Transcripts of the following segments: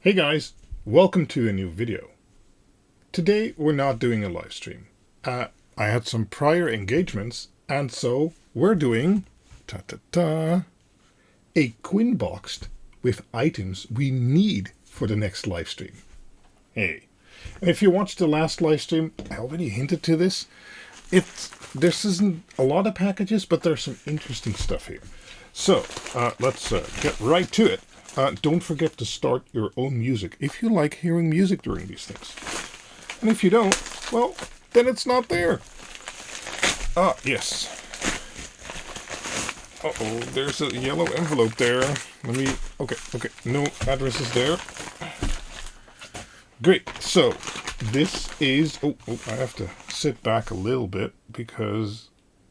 Hey guys, welcome to a new video. Today we're not doing a live stream. I had some prior engagements, and so we're doing a QuinBoxed with items we need for the next live stream. Hey, and if you watched the last live stream, I already hinted to this. This isn't a lot of packages, but there's some interesting stuff here. So let's get right to it. Don't forget to start your own music if you like hearing music during these things. And if you don't, well, then it's not there. Yes. Uh-oh, there's a yellow envelope there. Okay, no addresses there. Great, so this is, I have to sit back a little bit because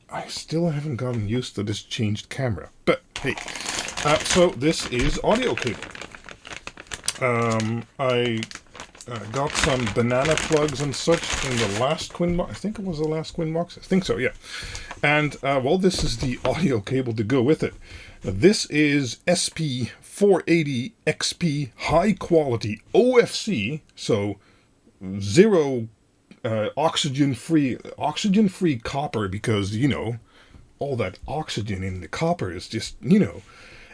I still haven't gotten used to this changed camera. But hey, so this is audio cable. I got some banana plugs and such in the last QuinBox. I think it was the last QuinBox. I think so, yeah. And, well, this is the audio cable to go with it. This is SP480 XP high quality OFC, so zero oxygen-free copper, because, you know, all that oxygen in the copper is just, you know.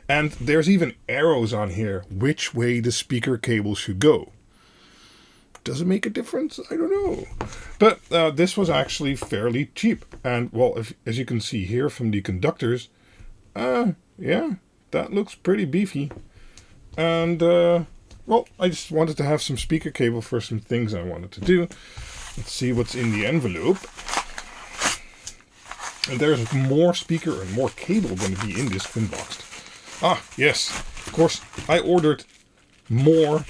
And there's even arrows on here which way the speaker cable should go. Does it make a difference? I don't know. But this was actually fairly cheap. And, well, as you can see here from the conductors, yeah, that looks pretty beefy. And, well, I just wanted to have some speaker cable for some things I wanted to do. Let's see what's in the envelope. And there's more speaker and more cable going to be in this QuinBoxed. Yes, of course, I ordered more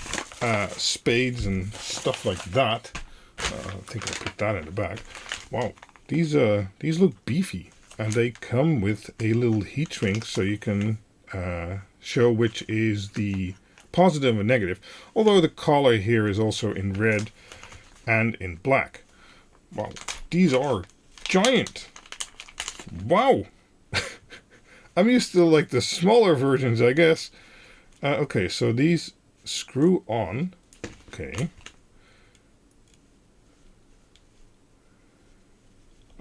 spades and stuff like that. I think I'll put that in the back. Wow, these look beefy. And they come with a little heat shrink so you can show which is the positive and negative. Although the collar here is also in red and in black. Wow, these are giant. Wow. I'm used to like the smaller versions, I guess. Okay, so these screw on. Okay.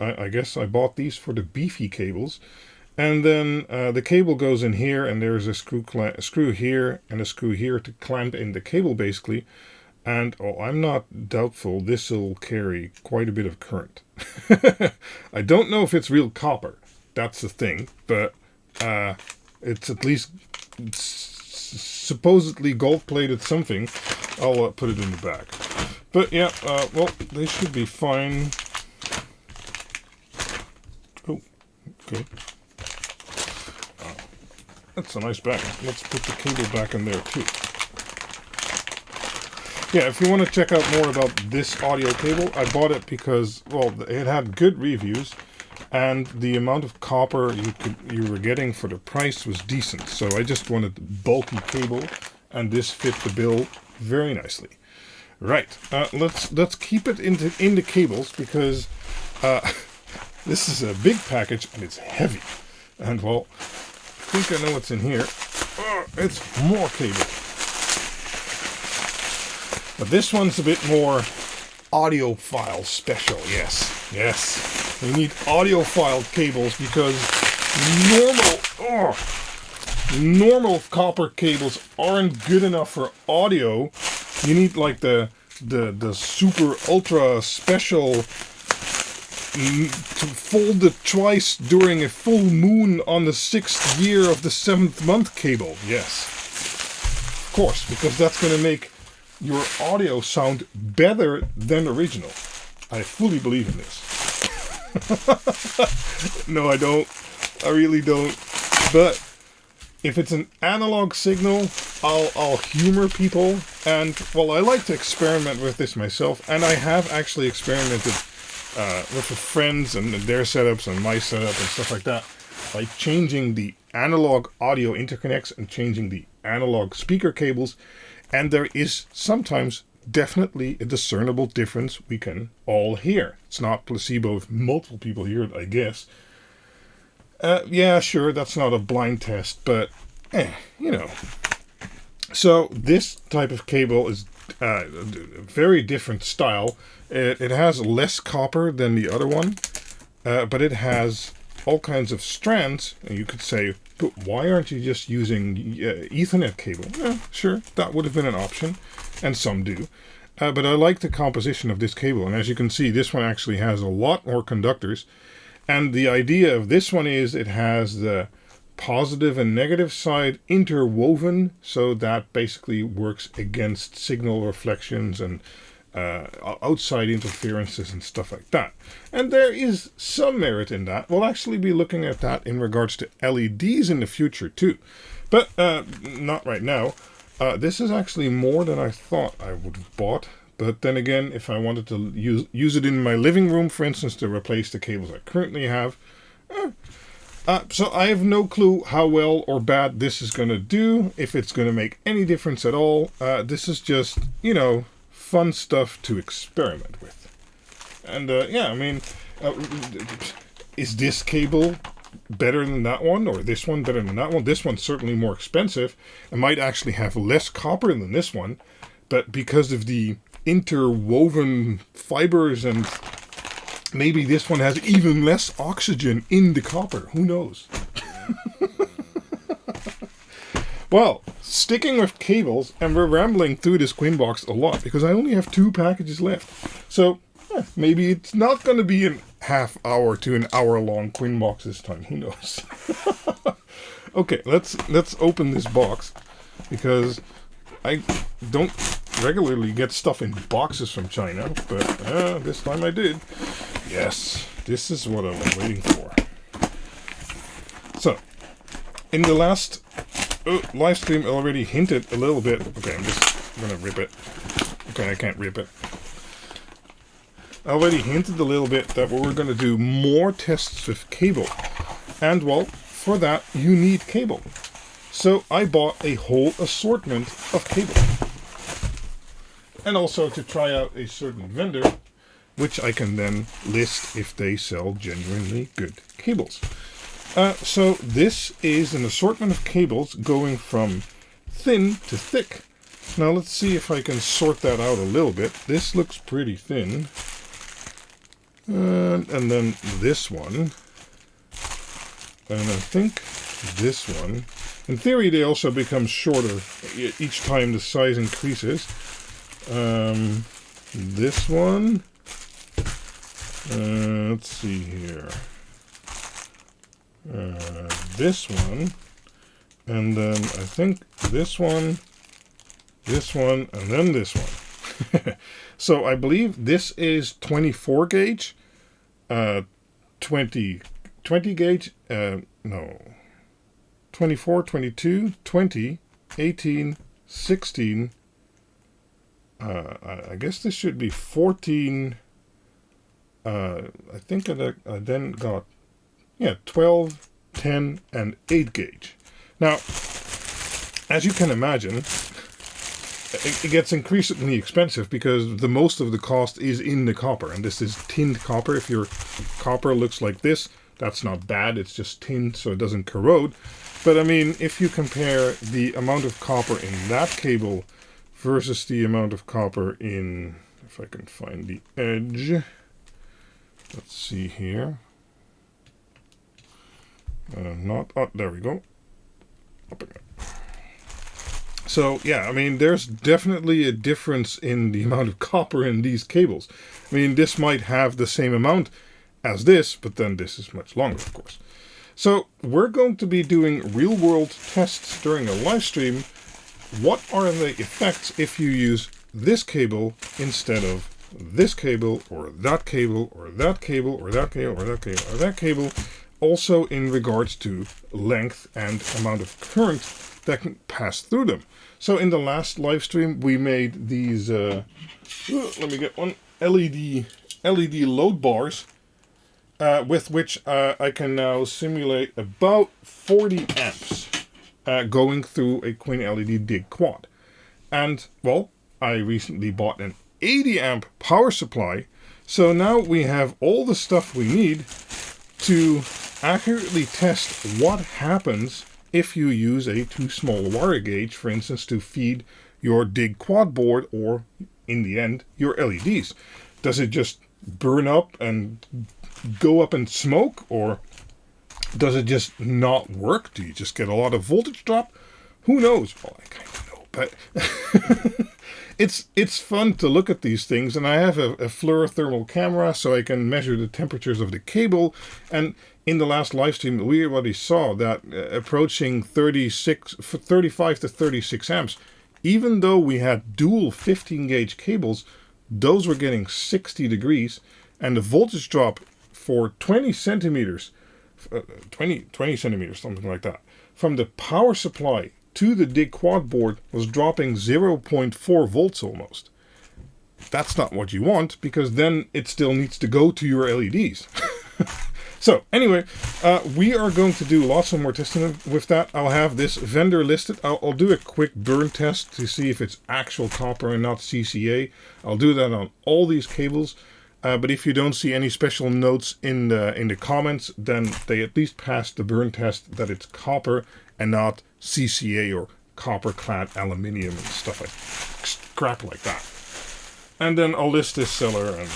I guess I bought these for the beefy cables. And then the cable goes in here, and there's a screw here and a screw here to clamp in the cable, basically. And, I'm not doubtful this will carry quite a bit of current. I don't know if it's real copper. That's the thing. But it's at least supposedly gold-plated something. I'll put it in the back. But, yeah, well, they should be fine. Oh, okay. That's a nice bag. Let's put the cable back in there too. Yeah, if you want to check out more about this audio cable, I bought it because, well, it had good reviews, and the amount of copper you were getting for the price was decent. So I just wanted bulky cable, and this fit the bill very nicely. Right, let's keep it in the cables, because this is a big package and it's heavy. And, well, I think I know what's in here. It's more cable. But this one's a bit more audiophile special. Yes. We need audiophile cables because normal copper cables aren't good enough for audio. You need like the super ultra special to fold it twice during a full moon on the 6th year of the 7th month cable. Yes. Of course, because that's going to make your audio sound better than original. I fully believe in this. No, I don't. I really don't. But if it's an analog signal, I'll humor people. And, well, I like to experiment with this myself. And I have actually experimented with the friends and their setups and my setup and stuff like that, by changing the analog audio interconnects and changing the analog speaker cables, and there is sometimes definitely a discernible difference we can all hear. It's not placebo if multiple people hear it, I guess. Yeah, sure, that's not a blind test, but, you know. So this type of cable is a very different style. It has less copper than the other one, but it has all kinds of strands. And you could say, but why aren't you just using Ethernet cable? Sure, that would have been an option, and some do. But I like the composition of this cable, and as you can see, this one actually has a lot more conductors. And the idea of this one is it has the positive and negative side interwoven, so that basically works against signal reflections and outside interferences and stuff like that. And there is some merit in that. We'll actually be looking at that in regards to LEDs in the future too, but not right now. This is actually more than I thought I would have bought. But then again, if I wanted to use it in my living room, for instance, to replace the cables I currently have, so I have no clue how well or bad this is going to do, if it's going to make any difference at all. This is just, you know, fun stuff to experiment with. And yeah, I mean, is this cable better than that one, or this one better than that one? This one's certainly more expensive. It might actually have less copper than this one, but because of the interwoven fibers, and maybe this one has even less oxygen in the copper. Who knows? Well, sticking with cables, and we're rambling through this QuinBoxed a lot because I only have 2 packages left. So maybe it's not going to be a half hour to an hour long QuinBox this time. Who knows? Okay, let's open this box, because I don't regularly get stuff in boxes from China, but this time I did. Yes, this is what I was waiting for. So, in the last live stream, I already hinted a little bit. Okay, I'm just gonna rip it. Okay, I can't rip it. I already hinted a little bit that we were gonna do more tests with cable. And well, for that, you need cable. So I bought a whole assortment of cable. And also to try out a certain vendor, which I can then list if they sell genuinely good cables. So this is an assortment of cables going from thin to thick. Now let's see if I can sort that out a little bit. This looks pretty thin. And then this one. And I think this one. In theory, they also become shorter each time the size increases. This one. Let's see here. This one. And then I think this one, and then this one. So I believe this is 24 gauge, 20 gauge, no, 24, 22, 20, 18, 16, I guess this should be 14, I think I then got, 12, 10, and 8 gauge. Now, as you can imagine, it gets increasingly expensive because the most of the cost is in the copper, and this is tinned copper. If your copper looks like this, that's not bad, it's just tinned so it doesn't corrode. But I mean, if you compare the amount of copper in that cable versus the amount of copper in, if I can find the edge, let's see here. There we go. Up again. So yeah, I mean, there's definitely a difference in the amount of copper in these cables. I mean, this might have the same amount as this, but then this is much longer, of course. So we're going to be doing real-world tests during a live stream. What are the effects if you use this cable instead of this cable, or that cable, or that cable, or that cable, or that cable, or that cable? Also in regards to length and amount of current that can pass through them. So in the last live stream, we made these, let me get one, LED load bars, with which I can now simulate about 40 amps going through a QuinLED Dig Quad. And, well, I recently bought an 80 amp power supply, so now we have all the stuff we need to accurately test what happens if you use a too small wire gauge, for instance, to feed your dig quad board or, in the end, your LEDs. Does it just burn up and go up in smoke, or does it just not work? Do you just get a lot of voltage drop? Who knows? Well, I kind of know, but it's fun to look at these things, and I have a fluorothermal camera so I can measure the temperatures of the cable. And in the last live stream, we already saw that approaching 35 to 36 amps, even though we had dual 15 gauge cables, those were getting 60 degrees, and the voltage drop for 20 centimeters, 20 centimeters, something like that, from the power supply to the dig quad board was dropping 0.4 volts almost. That's not what you want, because then it still needs to go to your LEDs. So anyway, we are going to do lots of more testing with that. I'll have this vendor listed. I'll do a quick burn test to see if it's actual copper and not CCA. I'll do that on all these cables. But if you don't see any special notes in the comments, then they at least passed the burn test that it's copper and not CCA or copper-clad aluminium and stuff like crap like that. And then I'll list this seller, and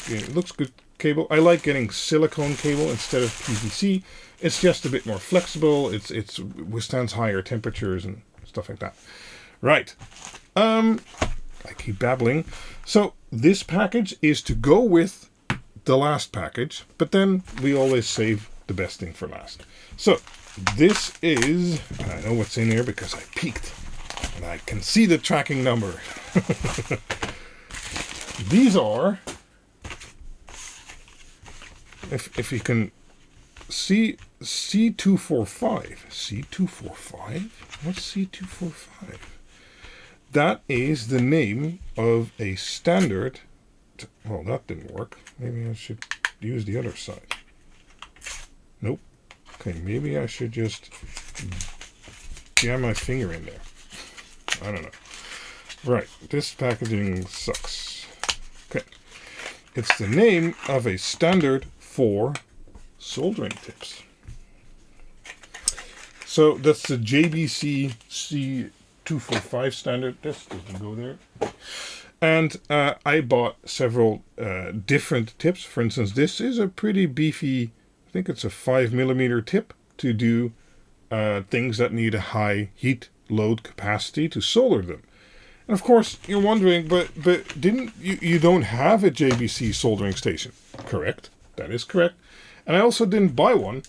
it looks good cable. I like getting silicone cable instead of PVC. It's just a bit more flexible. It withstands higher temperatures and stuff like that. Right. I keep babbling. So this package is to go with the last package, but then we always save the best thing for last. So this is, and I know what's in here because I peeked and I can see the tracking number. These are, if you can see, C245. C245? What's C245? That is the name of a standard. Well, that didn't work. Maybe I should use the other side. Nope. Okay, maybe I should just jam my finger in there. I don't know. Right, this packaging sucks. Okay. It's the name of a standard for soldering tips. So that's the JBC C245 standard. This doesn't go there. And I bought several different tips. For instance, this is a pretty beefy, I think it's a 5mm tip to do things that need a high heat load capacity to solder them. And of course, you're wondering, but didn't you don't have a JBC soldering station, correct? That is correct. And I also didn't buy one,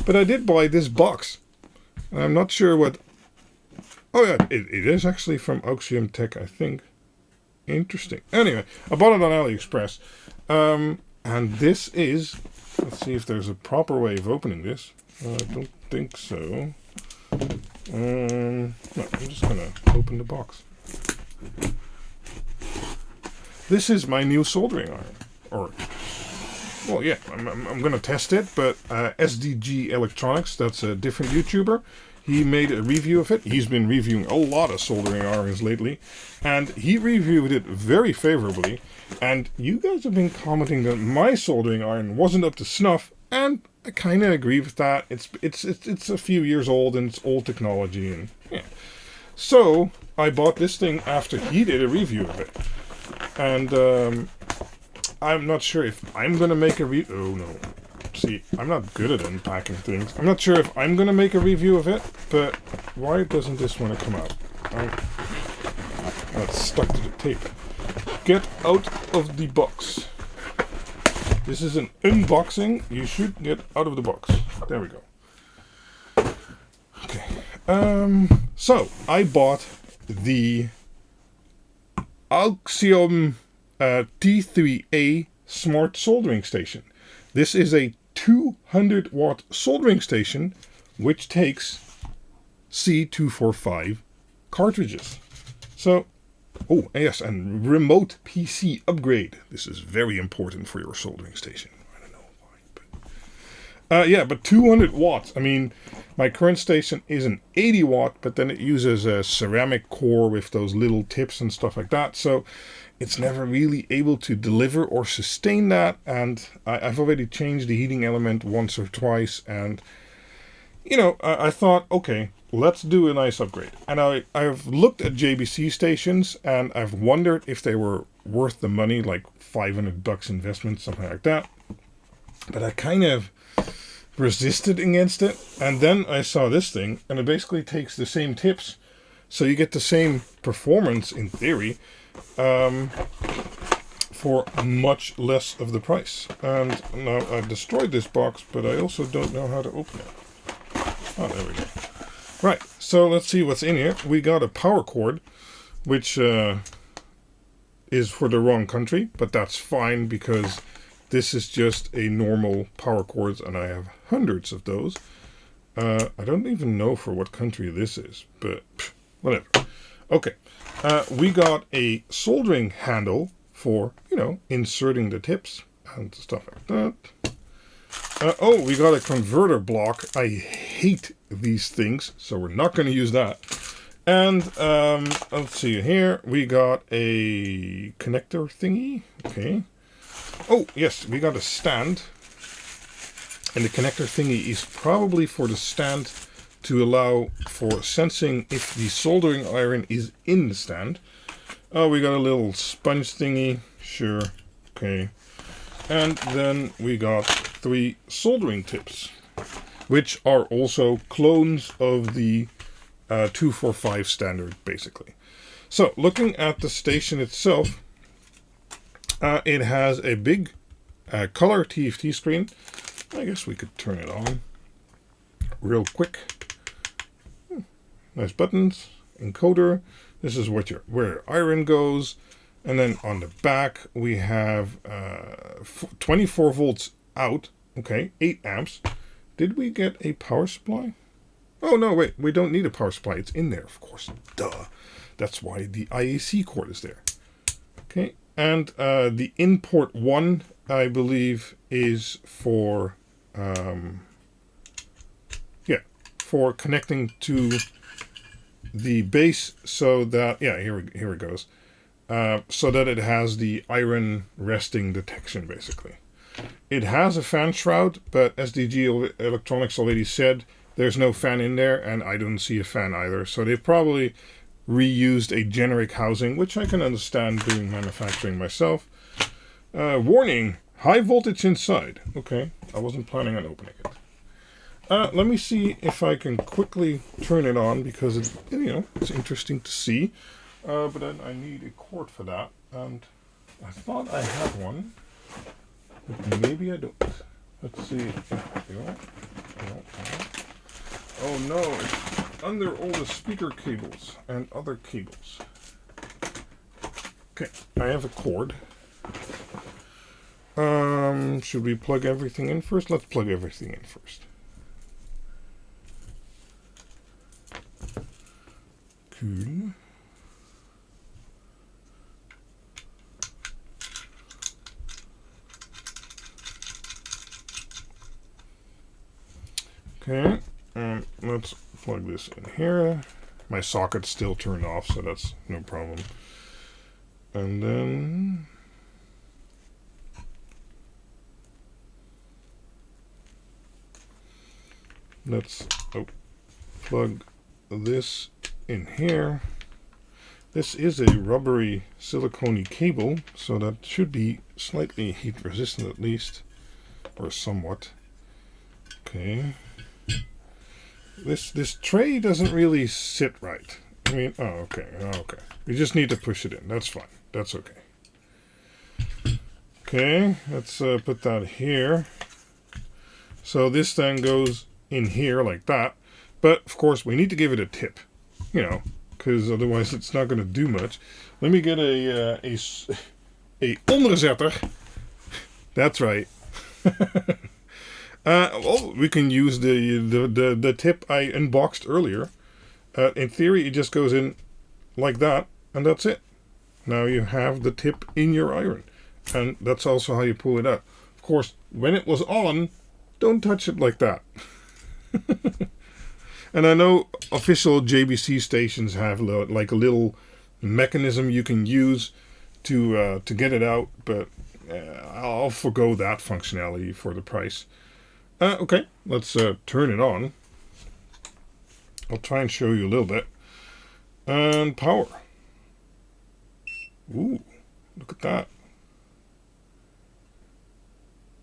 but I did buy this box. And I'm not sure what. Oh yeah, it is actually from Aixun, I think. Interesting. Anyway, I bought it on Aliexpress, and this is. Let's see if there's a proper way of opening this. I don't think so. No, I'm just gonna open the box. This is my new soldering iron, or well, yeah, I'm gonna test it. But SDG Electronics, that's a different YouTuber. He made a review of it. He's been reviewing a lot of soldering irons lately, and he reviewed it very favorably. And you guys have been commenting that my soldering iron wasn't up to snuff, and I kind of agree with that. It's a few years old, and it's old technology, and yeah. So I bought this thing after he did a review of it, and I'm not sure if I'm gonna make a review. Oh no. See, I'm not good at unpacking things. I'm not sure if I'm going to make a review of it, but why doesn't this want to come out? That's stuck to the tape. Get out of the box. This is an unboxing. You should get out of the box. There we go. Okay. So, I bought the Aixun T3A Smart Soldering Station. This is a 200 watt soldering station which takes C245 cartridges. So, oh yes, and remote PC upgrade. This is very important for your soldering station. I don't know why, but yeah, but 200 watts. I mean, my current station is an 80 watt, but then it uses a ceramic core with those little tips and stuff like that. So it's never really able to deliver or sustain that, and I've already changed the heating element once or twice, and you know, I thought, okay, let's do a nice upgrade. And I've looked at JBC stations, and I've wondered if they were worth the money, like $500 investment, something like that. But I kind of resisted against it. And then I saw this thing, and it basically takes the same tips. So you get the same performance, in theory, for much less of the price. And now I've destroyed this box, but I also don't know how to open it. Oh, there we go. Right, so let's see what's in here. We got a power cord, which is for the wrong country, but that's fine because this is just a normal power cord, and I have hundreds of those. I don't even know for what country this is, but whatever. Okay, we got a soldering handle for, you know, inserting the tips and stuff like that. Oh, we got a converter block. I hate these things, so we're not going to use that. And let's see here. We got a connector thingy. Okay. Oh, yes, we got a stand. And the connector thingy is probably for the stand to allow for sensing if the soldering iron is in the stand. Oh, we got a little sponge thingy. Sure. Okay. And then we got 3 soldering tips, which are also clones of the 245 standard, basically. So, looking at the station itself, it has a big color TFT screen. I guess we could turn it on real quick. Nice buttons, encoder. This is where your iron goes. And then on the back, we have 24 volts out. Okay, 8 amps. Did we get a power supply? Oh, no, wait. We don't need a power supply. It's in there, of course. Duh. That's why the IAC cord is there. Okay, and the in port 1, I believe, is for, for connecting to the base so that, here it goes. So that it has the iron resting detection, basically. It has a fan shroud, but SDG Electronics already said there's no fan in there, and I don't see a fan either. So they've probably reused a generic housing, which I can understand doing manufacturing myself. Warning, high voltage inside. Okay, I wasn't planning on opening it. Let me see if I can quickly turn it on, because it's, it's interesting to see. But then I need a cord for that, and I thought I had one, but maybe I don't. Let's see. Oh no, it's under all the speaker cables and other cables. Okay, I have a cord. Should we plug everything in first? Let's plug everything in first. Cool. Okay, let's plug this in here. My socket's still turned off, so that's no problem. And then let's plug this in here. This is a rubbery silicone cable, so that should be slightly heat resistant at least, or somewhat. Okay. This tray doesn't really sit right. I mean, okay. We just need to push it in. That's fine. That's okay. Okay, let's put that here. So this then goes in here like that. But, of course, we need to give it a tip. Because otherwise it's not going to do much. Let me get a onderzetter. That's right. Well, we can use the tip I unboxed earlier. In theory, it just goes in like that, and that's it. Now you have the tip in your iron. And that's also how you pull it out. Of course, when it was on, don't touch it like that. And I know official JBC stations have like a little mechanism you can use to get it out, but I'll forgo that functionality for the price. Okay, let's turn it on. I'll try and show you a little bit. And power. Ooh, look at that.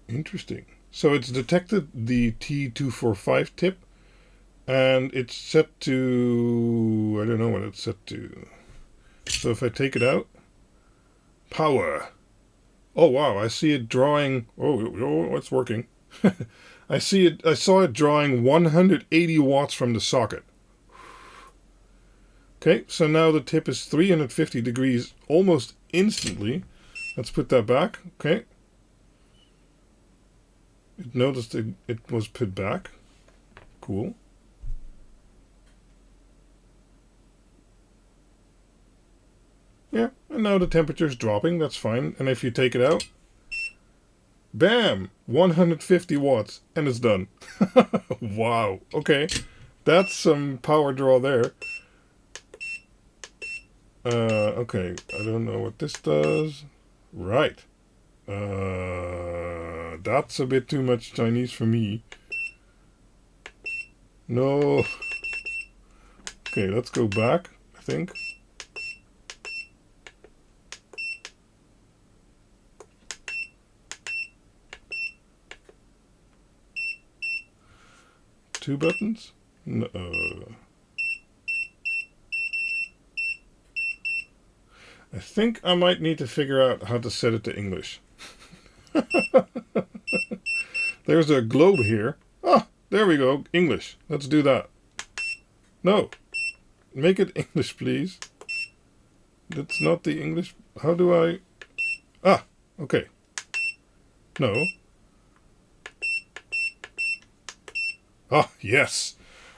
Interesting. So it's detected the T245 tip, and it's set to, I don't know what it's set to. So if I take it out, power. Oh wow, I see it drawing, oh, it's working. I saw it drawing 180 watts from the socket. Okay, so now the tip is 350 degrees almost instantly. Let's put that back. Okay. It noticed it was put back. Cool. Yeah, and now the temperature is dropping. That's fine. And if you take it out, bam! 150 watts. And it's done. Wow. Okay. That's some power draw there. Okay. I don't know what this does. Right. That's a bit too much Chinese for me. No. Okay, let's go back, I think. Two buttons? No. I think I might need to figure out how to set it to English. There's a globe here. Ah, there we go. English. Let's do that. No. Make it English, please. That's not the English. How do I... Ah, okay. No. Ah, yes.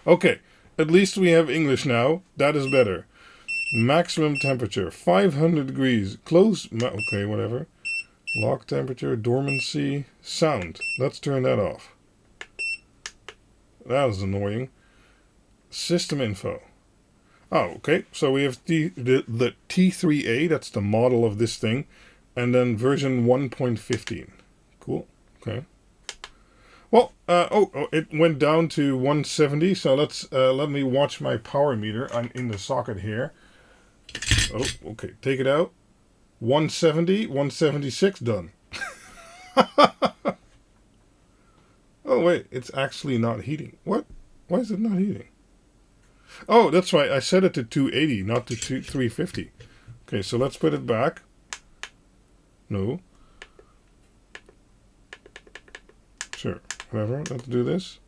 Okay. At least we have English now. That is better. Maximum temperature, 500 degrees. Close... Okay, whatever. Lock temperature, dormancy, sound. Let's turn that off. That was annoying. System info. Oh, okay. So we have the T3A, that's the model of this thing, and then version 1.15. Cool. Okay. Well, it went down to 170. So let me watch my power meter. I'm in the socket here. Oh, okay. Take it out. 170, 176, done. Oh, wait, it's actually not heating. What? Why is it not heating? Oh, that's right. I set it to 280, not to 350. Okay, so let's put it back. No. Sure, whatever. Let's do this.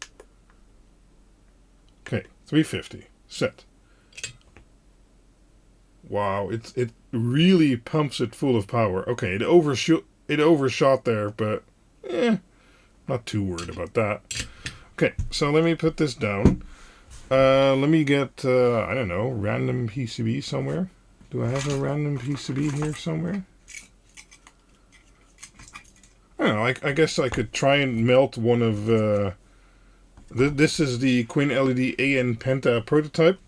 Okay, 350. Set. Wow, it really pumps it full of power. Okay, it overshot there, but not too worried about that. Okay, so let me put this down. Let me get I don't know, random PCB somewhere. Do I have a random PCB here somewhere? I don't know. I guess I could try and melt one of. This is the QuinLED AN Penta prototype.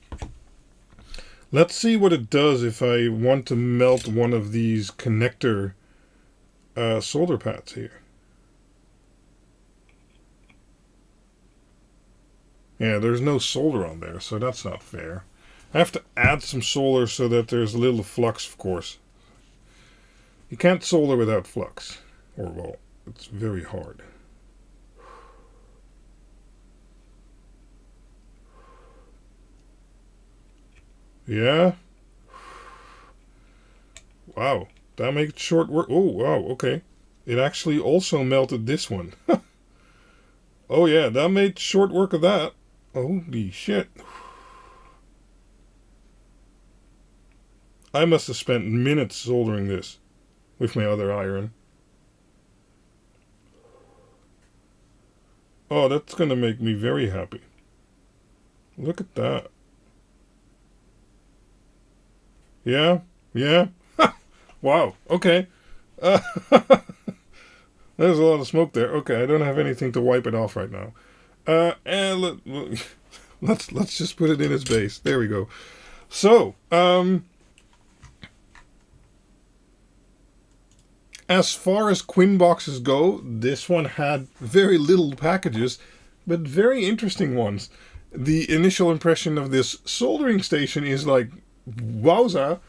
Let's see what it does if I want to melt one of these connector solder pads here. Yeah, there's no solder on there, so that's not fair. I have to add some solder so that there's a little flux, of course. You can't solder without flux. Or, well, it's very hard. Yeah. Wow. That makes short work. Oh, wow. Okay. It actually also melted this one. Oh, yeah. That made short work of that. Holy shit. I must have spent minutes soldering this with my other iron. Oh, that's going to make me very happy. Look at that. Yeah, yeah. Wow, okay. There's a lot of smoke there. Okay, I don't have anything to wipe it off right now. And let's just put it in its base. There we go. So, as far as QuinBoxes go, this one had very little packages, but very interesting ones. the initial impression of this soldering station is like, wowza,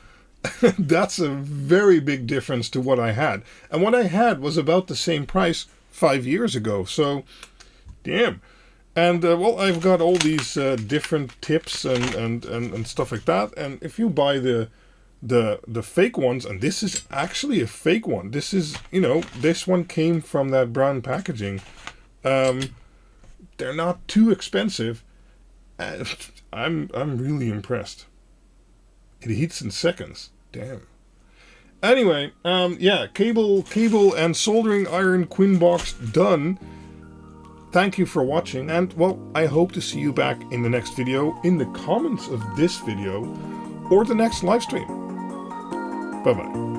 that's a very big difference to what I had. And what I had was about the same price 5 years ago, so damn. And well, I've got all these different tips and stuff like that. And if you buy the fake ones, and this is actually a fake one. This is, you know, this one came from that brown packaging. They're not too expensive. I'm really impressed. It heats in seconds. Damn. Anyway, yeah, cable and soldering iron QuinBoxed done. Thank you for watching, and well, I hope to see you back in the next video, in the comments of this video, or the next live stream. Bye-bye.